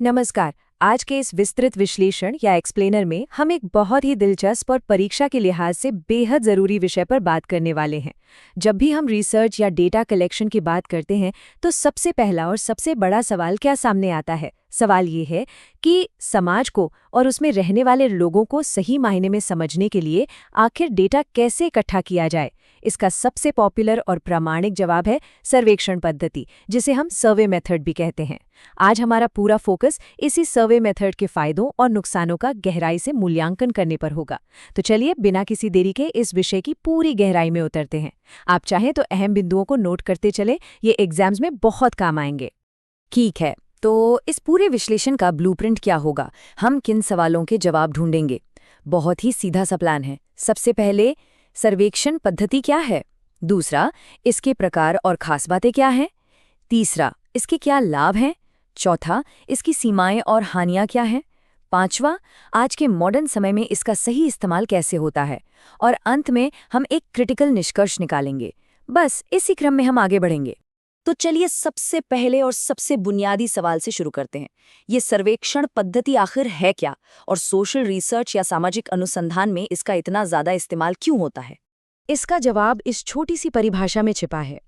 नमस्कार। आज के इस विस्तृत विश्लेषण या एक्सप्लेनर में हम एक बहुत ही दिलचस्प और परीक्षा के लिहाज से बेहद ज़रूरी विषय पर बात करने वाले हैं। जब भी हम रिसर्च या डेटा कलेक्शन की बात करते हैं तो सबसे पहला और सबसे बड़ा सवाल क्या सामने आता है? सवाल ये है कि समाज को और उसमें रहने वाले लोगों को सही मायने में समझने के लिए आखिर डेटा कैसे इकट्ठा किया जाए। इसका सबसे पॉपुलर और प्रामाणिक जवाब है सर्वेक्षण पद्धति, जिसे हम सर्वे मेथड भी कहते हैं। आज हमारा पूरा फोकस इसी सर्वे मेथड के फायदों और नुकसानों का गहराई से मूल्यांकन करने पर होगा। तो चलिए बिना किसी देरी के इस विषय की पूरी गहराई में उतरते हैं। आप चाहें तो अहम बिंदुओं को नोट करते चले, ये एग्जाम्स में बहुत काम आएंगे। ठीक है, तो इस पूरे विश्लेषण का ब्लूप्रिंट क्या होगा? हम किन सवालों के जवाब ढूंढेंगे? बहुत ही सीधा सा प्लान है। सबसे पहले, सर्वेक्षण पद्धति क्या है? दूसरा, इसके प्रकार और खास बातें क्या हैं? तीसरा, इसके क्या लाभ हैं? चौथा, इसकी सीमाएं और हानियां क्या हैं? पांचवा, आज के मॉडर्न समय में इसका सही इस्तेमाल कैसे होता है? और अंत में हम एक क्रिटिकल निष्कर्ष निकालेंगे। बस इसी क्रम में हम आगे बढ़ेंगे। तो चलिए सबसे पहले और सबसे बुनियादी सवाल से शुरू करते हैं। ये सर्वेक्षण पद्धति आखिर है क्या, और सोशल रिसर्च या सामाजिक अनुसंधान में इसका इतना ज़्यादा इस्तेमाल क्यों होता है? इसका जवाब इस छोटी सी परिभाषा में छिपा है।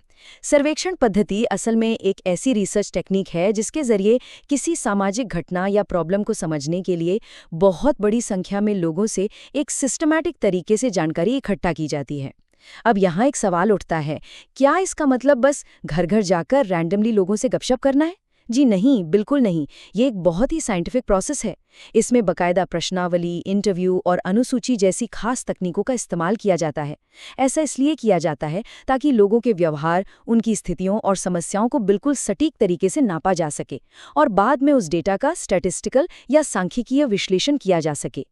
सर्वेक्षण पद्धति असल में एक ऐसी रिसर्च टेक्निक है जिसके जरिए किसी सामाजिक घटना या प्रॉब्लम को समझने के लिए बहुत बड़ी संख्या में लोगों से एक सिस्टमैटिक तरीके से जानकारी इकट्ठा की जाती है। अब यहाँ एक सवाल उठता है, क्या इसका मतलब बस घर घर जाकर रैंडमली लोगों से गपशप करना है? जी नहीं, बिल्कुल नहीं। ये एक बहुत ही साइंटिफिक प्रोसेस है। इसमें बकायदा प्रश्नावली, इंटरव्यू और अनुसूची जैसी खास तकनीकों का इस्तेमाल किया जाता है। ऐसा इसलिए किया जाता है ताकि लोगों के व्यवहार, उनकी स्थितियों और समस्याओं को बिल्कुल सटीक तरीके से नापा जा सके और बाद में उस डेटा का स्टैटिस्टिकल या सांख्यिकीय विश्लेषण किया जा सके।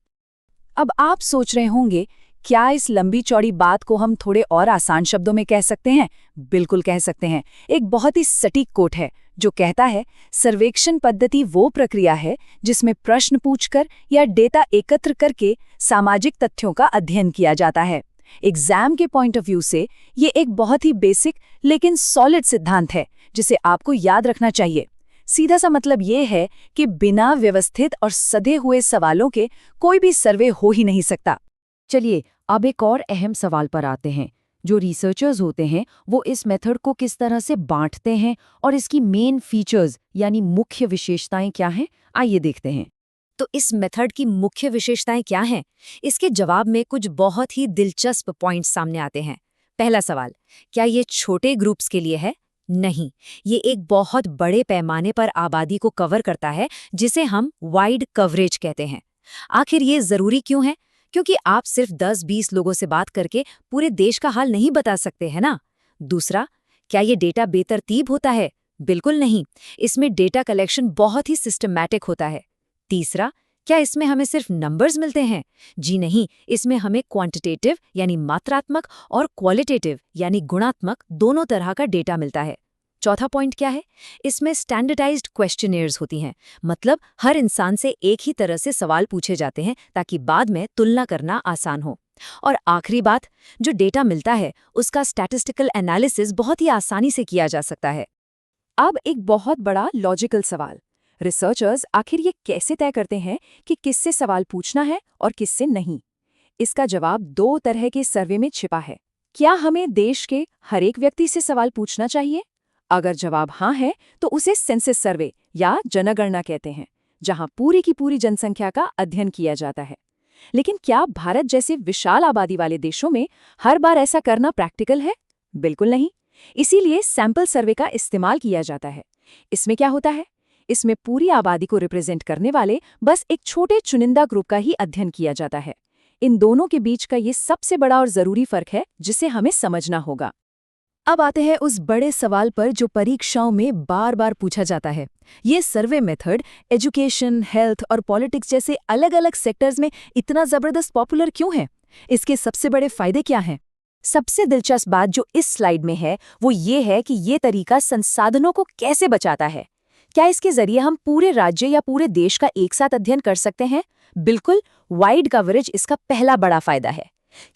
अब आप सोच रहे होंगे, क्या इस लंबी चौड़ी बात को हम थोड़े और आसान शब्दों में कह सकते हैं? बिल्कुल कह सकते हैं। एक बहुत ही सटीक कोट है जो कहता है, सर्वेक्षण पद्धति वो प्रक्रिया है जिसमें प्रश्न पूछकर या डेटा एकत्र करके सामाजिक तथ्यों का अध्ययन किया जाता है। एग्जाम के पॉइंट ऑफ व्यू से ये एक बहुत ही बेसिक लेकिन सॉलिड सिद्धांत है जिसे आपको याद रखना चाहिए। सीधा सा मतलब ये है कि बिना व्यवस्थित और सधे हुए सवालों के कोई भी सर्वे हो ही नहीं सकता। चलिए अब एक और अहम सवाल पर आते हैं। जो रिसर्चर्स होते हैं वो इस मेथड को किस तरह से बांटते हैं और इसकी मेन फीचर्स यानी मुख्य विशेषताएं क्या हैं? आइए देखते हैं। तो इस मेथड की मुख्य विशेषताएं क्या हैं? इसके जवाब में कुछ बहुत ही दिलचस्प पॉइंट्स सामने आते हैं। पहला सवाल, क्या ये छोटे ग्रुप्स के लिए है? नहीं, ये एक बहुत बड़े पैमाने पर आबादी को कवर करता है जिसे हम वाइड कवरेज कहते हैं। आखिर ये जरूरी क्यों है? क्योंकि आप सिर्फ 10-20 लोगों से बात करके पूरे देश का हाल नहीं बता सकते हैं ना। दूसरा, क्या ये डेटा बेतरतीब होता है? बिल्कुल नहीं, इसमें डेटा कलेक्शन बहुत ही सिस्टमैटिक होता है। तीसरा, क्या इसमें हमें सिर्फ नंबर्स मिलते हैं? जी नहीं, इसमें हमें क्वांटिटेटिव यानी मात्रात्मक और क्वालिटेटिव यानी गुणात्मक दोनों तरह का डेटा मिलता है। चौथा पॉइंट क्या है? इसमें स्टैंडर्डाइज्ड क्वेश्चनेयर्स होती हैं, मतलब हर इंसान से एक ही तरह से सवाल पूछे जाते हैं ताकि बाद में तुलना करना आसान हो। और आखिरी बात, जो डेटा मिलता है उसका स्टैटिस्टिकल एनालिसिस बहुत ही आसानी से किया जा सकता है। अब एक बहुत बड़ा लॉजिकल सवाल, रिसर्चर्स आखिर ये कैसे तय करते हैं कि किससे सवाल पूछना है और किससे नहीं? इसका जवाब दो तरह के सर्वे में छिपा है। क्या हमें देश के हर एक व्यक्ति से सवाल पूछना चाहिए? अगर जवाब हाँ है तो उसे सेंसस सर्वे या जनगणना कहते हैं, जहां पूरी की पूरी जनसंख्या का अध्ययन किया जाता है। लेकिन क्या भारत जैसे विशाल आबादी वाले देशों में हर बार ऐसा करना प्रैक्टिकल है? बिल्कुल नहीं। इसीलिए सैंपल सर्वे का इस्तेमाल किया जाता है। इसमें क्या होता है? इसमें पूरी आबादी को रिप्रेजेंट करने वाले बस एक छोटे चुनिंदा ग्रुप का ही अध्ययन किया जाता है। इन दोनों के बीच का ये सबसे बड़ा और जरूरी फर्क है जिसे हमें समझना होगा। अब आते हैं उस बड़े सवाल पर जो परीक्षाओं में बार बार पूछा जाता है। ये सर्वे मेथड एजुकेशन, हेल्थ और पॉलिटिक्स जैसे अलग अलग सेक्टर्स में इतना जबरदस्त पॉपुलर क्यों है? इसके सबसे बड़े फायदे क्या हैं? सबसे दिलचस्प बात जो इस स्लाइड में है वो ये है कि ये तरीका संसाधनों को कैसे बचाता है। क्या इसके जरिए हम पूरे राज्य या पूरे देश का एक साथ अध्ययन कर सकते हैं? बिल्कुल, वाइड कवरेज इसका पहला बड़ा फायदा है।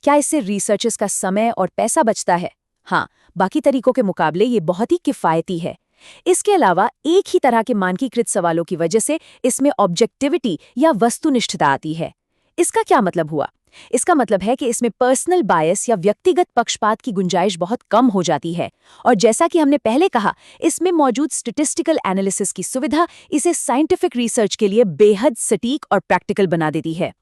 क्या इससे रिसर्चर्स का समय और पैसा बचता है? हाँ, बाकी तरीकों के मुकाबले ये बहुत ही किफ़ायती है। इसके अलावा एक ही तरह के मानकीकृत सवालों की वजह से इसमें ऑब्जेक्टिविटी या वस्तुनिष्ठता आती है। इसका क्या मतलब हुआ? इसका मतलब है कि इसमें पर्सनल बायस या व्यक्तिगत पक्षपात की गुंजाइश बहुत कम हो जाती है। और जैसा कि हमने पहले कहा, इसमें मौजूद स्टैटिस्टिकल एनालिसिस की सुविधा इसे साइंटिफिक रिसर्च के लिए बेहद सटीक और प्रैक्टिकल बना देती है।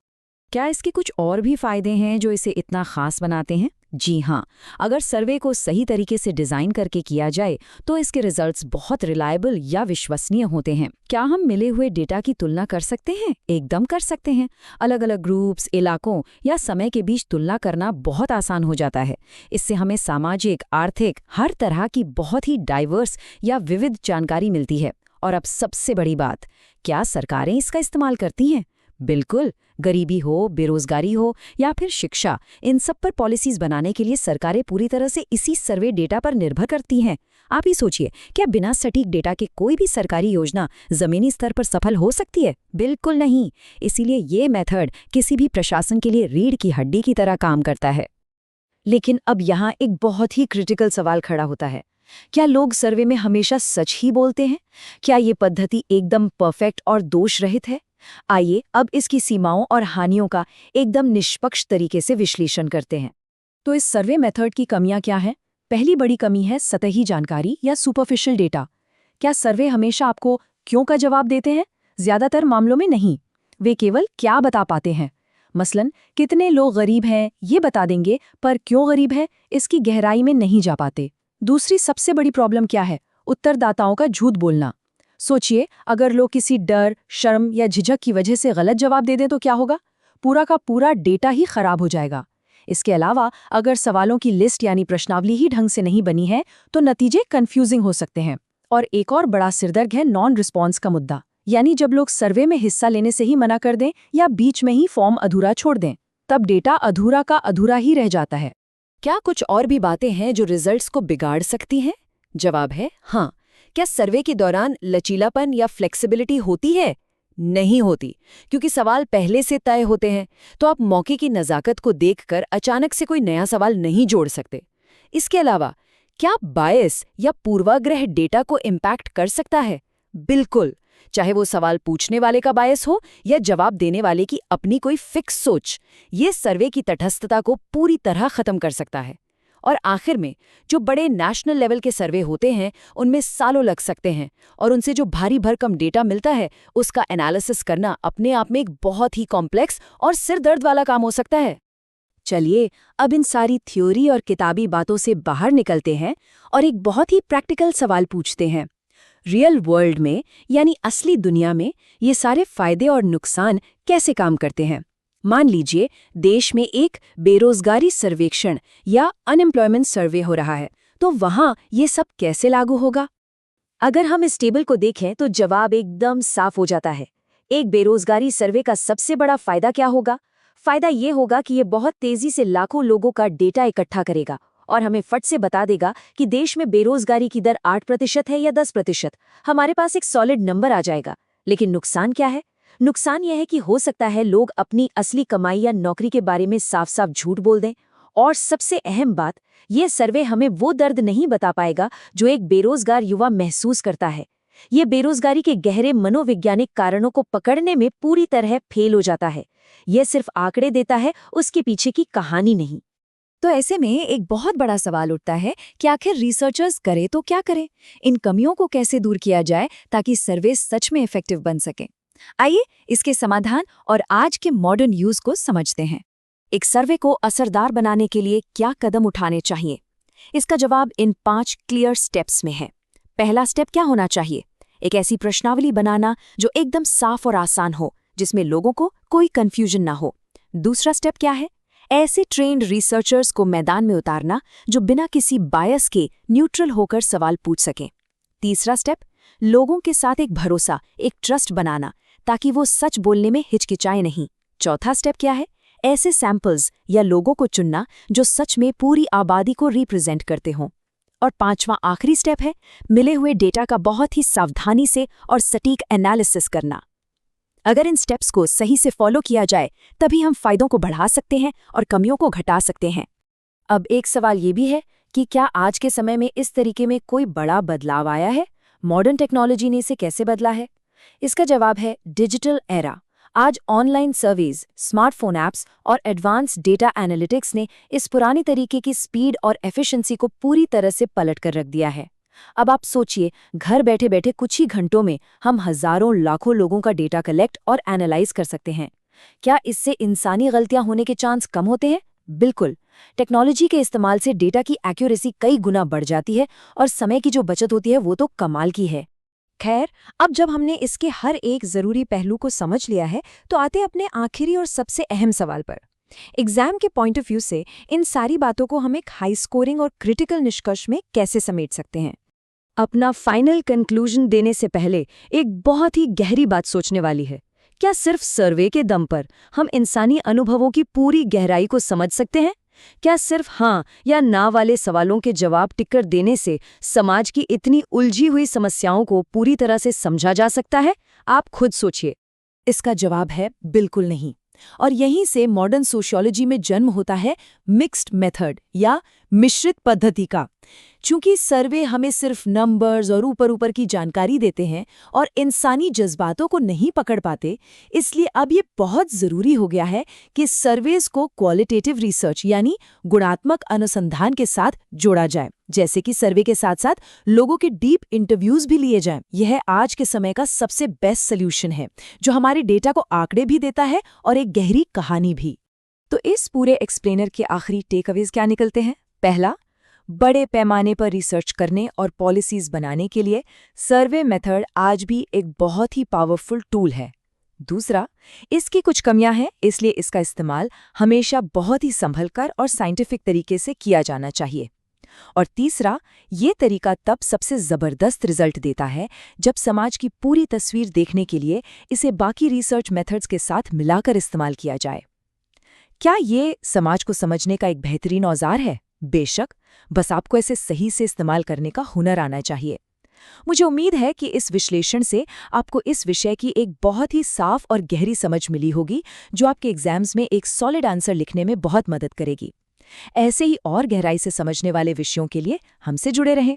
क्या इसके कुछ और भी फायदे हैं जो इसे इतना खास बनाते हैं? जी हाँ, अगर सर्वे को सही तरीके से डिजाइन करके किया जाए तो इसके रिजल्ट्स बहुत रिलायबल या विश्वसनीय होते हैं। क्या हम मिले हुए डेटा की तुलना कर सकते हैं? एकदम कर सकते हैं। अलग अलग ग्रुप्स, इलाकों या समय के बीच तुलना करना बहुत आसान हो जाता है। इससे हमें सामाजिक, आर्थिक, हर तरह की बहुत ही डाइवर्स या विविध जानकारी मिलती है। और अब सबसे बड़ी बात, क्या सरकारें इसका इस्तेमाल करती हैं? बिल्कुल। गरीबी हो, बेरोजगारी हो या फिर शिक्षा, इन सब पर पॉलिसीज बनाने के लिए सरकारें पूरी तरह से इसी सर्वे डेटा पर निर्भर करती हैं। आप ही सोचिए, क्या बिना सटीक डेटा के कोई भी सरकारी योजना जमीनी स्तर पर सफल हो सकती है? बिल्कुल नहीं। इसीलिए ये मेथड किसी भी प्रशासन के लिए रीढ़ की हड्डी की तरह काम करता है। लेकिन अब यहाँ एक बहुत ही क्रिटिकल सवाल खड़ा होता है। क्या लोग सर्वे में हमेशा सच ही बोलते हैं? क्या ये पद्धति एकदम परफेक्ट और दोष रहित है? आइए अब इसकी सीमाओं और हानियों का एकदम निष्पक्ष तरीके से विश्लेषण करते हैं। तो इस सर्वे मेथड की कमियां क्या हैं? पहली बड़ी कमी है सतही जानकारी या सुपरफिशियल डेटा। क्या सर्वे हमेशा आपको क्यों का जवाब देते हैं? ज्यादातर मामलों में नहीं। वे केवल क्या बता पाते हैं। मसलन कितने लोग गरीब हैं ये बता देंगे, पर क्यों गरीब है इसकी गहराई में नहीं जा पाते। दूसरी सबसे बड़ी प्रॉब्लम क्या है? उत्तरदाताओं का झूठ बोलना। सोचिए, अगर लोग किसी डर, शर्म या झिझक की वजह से गलत जवाब दे दें तो क्या होगा? पूरा का पूरा डेटा ही खराब हो जाएगा। इसके अलावा अगर सवालों की लिस्ट यानी प्रश्नावली ही ढंग से नहीं बनी है तो नतीजे कंफ्यूजिंग हो सकते हैं। और एक और बड़ा सिरदर्द है नॉन रिस्पॉन्स का मुद्दा, यानी जब लोग सर्वे में हिस्सा लेने से ही मना कर दें या बीच में ही फॉर्म अधूरा छोड़ दें, तब डेटा अधूरा का अधूरा ही रह जाता है। क्या कुछ और भी बातें हैं जो रिजल्ट्स को बिगाड़ सकती हैं? जवाब है हाँ। क्या सर्वे के दौरान लचीलापन या फ्लेक्सिबिलिटी होती है? नहीं होती, क्योंकि सवाल पहले से तय होते हैं, तो आप मौके की नज़ाकत को देखकर अचानक से कोई नया सवाल नहीं जोड़ सकते। इसके अलावा क्या बायस या पूर्वाग्रह डेटा को इम्पैक्ट कर सकता है? बिल्कुल, चाहे वो सवाल पूछने वाले का बायस हो या जवाब देने वाले की अपनी कोई फिक्स सोच। ये सर्वे की तटस्थता को पूरी तरह खत्म कर सकता है। और आखिर में जो बड़े नेशनल लेवल के सर्वे होते हैं उनमें सालों लग सकते हैं, और उनसे जो भारी भरकम डेटा मिलता है उसका एनालिसिस करना अपने आप में एक बहुत ही कॉम्प्लेक्स और सिरदर्द वाला काम हो सकता है। चलिए अब इन सारी थ्योरी और किताबी बातों से बाहर निकलते हैं और एक बहुत ही प्रैक्टिकल सवाल पूछते हैं। रियल वर्ल्ड में यानी असली दुनिया में ये सारे फायदे और नुकसान कैसे काम करते हैं? मान लीजिए देश में एक बेरोजगारी सर्वेक्षण या अनएम्प्लॉयमेंट सर्वे हो रहा है, तो वहां ये सब कैसे लागू होगा? अगर हम इस टेबल को देखें तो जवाब एकदम साफ हो जाता है। एक बेरोजगारी सर्वे का सबसे बड़ा फायदा क्या होगा? फायदा ये होगा कि ये बहुत तेजी से लाखों लोगों का डेटा इकट्ठा करेगा और हमें फट से बता देगा कि देश में बेरोजगारी की दर 8% है या 10%। हमारे पास एक सॉलिड नंबर आ जाएगा। लेकिन नुकसान क्या है? नुकसान यह है कि हो सकता है लोग अपनी असली कमाई या नौकरी के बारे में साफ साफ झूठ बोल दें। और सबसे अहम बात, ये सर्वे हमें वो दर्द नहीं बता पाएगा जो एक बेरोजगार युवा महसूस करता है। ये बेरोजगारी के गहरे मनोवैज्ञानिक कारणों को पकड़ने में पूरी तरह फेल हो जाता है। यह सिर्फ आंकड़े देता है, उसके पीछे की कहानी नहीं। तो ऐसे में एक बहुत बड़ा सवाल उठता है कि आखिर रिसर्चर्स करें तो क्या करें? इन कमियों को कैसे दूर किया जाए ताकि सर्वे सच में इफेक्टिव बन सके? आइए इसके समाधान और आज के मॉडर्न यूज को समझते हैं। एक सर्वे को असरदार बनाने के लिए क्या कदम उठाने चाहिए? इसका जवाब इन 5 क्लियर स्टेप्स में है। पहला स्टेप क्या होना चाहिए? एक ऐसी प्रश्नावली बनाना जो एकदम साफ और आसान हो, जिसमें लोगों को कोई कंफ्यूजन ना हो। दूसरा स्टेप क्या है? ऐसे ट्रेन्ड रिसर्चर्स को मैदान में उतारना जो बिना किसी बायस के न्यूट्रल होकर सवाल पूछ सकें। तीसरा स्टेप, लोगों के साथ एक भरोसा, एक ट्रस्ट बनाना ताकि वो सच बोलने में हिचकिचाए नहीं। चौथा स्टेप क्या है? ऐसे सैंपल्स या लोगों को चुनना जो सच में पूरी आबादी को रिप्रेजेंट करते हों। और पांचवां आखिरी स्टेप है मिले हुए डेटा का बहुत ही सावधानी से और सटीक एनालिसिस करना। अगर इन स्टेप्स को सही से फॉलो किया जाए तभी हम फायदों को बढ़ा सकते हैं और कमियों को घटा सकते हैं। अब एक सवाल ये भी है कि क्या आज के समय में इस तरीके में कोई बड़ा बदलाव आया है? मॉडर्न टेक्नोलॉजी ने इसे कैसे बदला है? इसका जवाब है डिजिटल एरा। आज ऑनलाइन सर्वेज, स्मार्टफोन ऐप्स और एडवांस डेटा एनालिटिक्स ने इस पुरानी तरीके की स्पीड और एफिशिएंसी को पूरी तरह से पलट कर रख दिया है। अब आप सोचिए, घर बैठे बैठे कुछ ही घंटों में हम हजारों लाखों लोगों का डेटा कलेक्ट और एनालाइज कर सकते हैं। क्या इससे इंसानी गलतियां होने के चांस कम होते हैं? बिल्कुल। टेक्नोलॉजी के इस्तेमाल से डेटा की एक्यूरेसी कई गुना बढ़ जाती है और समय की जो बचत होती है वो तो कमाल की है। खैर, अब जब हमने इसके हर एक जरूरी पहलू को समझ लिया है तो आते अपने आखिरी और सबसे अहम सवाल पर। एग्जाम के पॉइंट ऑफ व्यू से इन सारी बातों को हम एक हाई स्कोरिंग और क्रिटिकल निष्कर्ष में कैसे समेट सकते हैं? अपना फाइनल कंक्लूजन देने से पहले एक बहुत ही गहरी बात सोचने वाली है। क्या सिर्फ सर्वे के दम पर हम इंसानी अनुभवों की पूरी गहराई को समझ सकते हैं? क्या सिर्फ हाँ या ना वाले सवालों के जवाब टिककर देने से समाज की इतनी उलझी हुई समस्याओं को पूरी तरह से समझा जा सकता है? आप खुद सोचिए। इसका जवाब है बिल्कुल नहीं। और यहीं से मॉडर्न सोशियोलॉजी में जन्म होता है मिक्स्ड मेथड या मिश्रित पद्धति का। चूंकि सर्वे हमें सिर्फ नंबर्स और ऊपर ऊपर की जानकारी देते हैं और इंसानी जज्बातों को नहीं पकड़ पाते, इसलिए अब ये बहुत ज़रूरी हो गया है कि सर्वेज को क्वालिटेटिव रिसर्च यानी गुणात्मक अनुसंधान के साथ जोड़ा जाए। जैसे कि सर्वे के साथ साथ लोगों के डीप इंटरव्यूज भी लिए जाएं। यह आज के समय का सबसे बेस्ट सोल्यूशन है, जो हमारे डेटा को आंकड़े भी देता है और एक गहरी कहानी भी। तो इस पूरे एक्सप्लेनर के आखिरी टेकअवेज क्या निकलते हैं? पहला, बड़े पैमाने पर रिसर्च करने और पॉलिसीज बनाने के लिए सर्वे मेथड आज भी एक बहुत ही पावरफुल टूल है। दूसरा, इसकी कुछ कमियां हैं, इसलिए इसका इस्तेमाल हमेशा बहुत ही संभलकर और साइंटिफिक तरीके से किया जाना चाहिए। और तीसरा, ये तरीका तब सबसे ज़बरदस्त रिजल्ट देता है जब समाज की पूरी तस्वीर देखने के लिए इसे बाकी रिसर्च मेथड्स के साथ मिलाकर इस्तेमाल किया जाए। क्या ये समाज को समझने का एक बेहतरीन औजार है? बेशक, बस आपको इसे सही से इस्तेमाल करने का हुनर आना चाहिए। मुझे उम्मीद है कि इस विश्लेषण से आपको इस विषय की एक बहुत ही साफ और गहरी समझ मिली होगी, जो आपके एग्जाम्स में एक सॉलिड आंसर लिखने में बहुत मदद करेगी। ऐसे ही और गहराई से समझने वाले विषयों के लिए हमसे जुड़े रहें।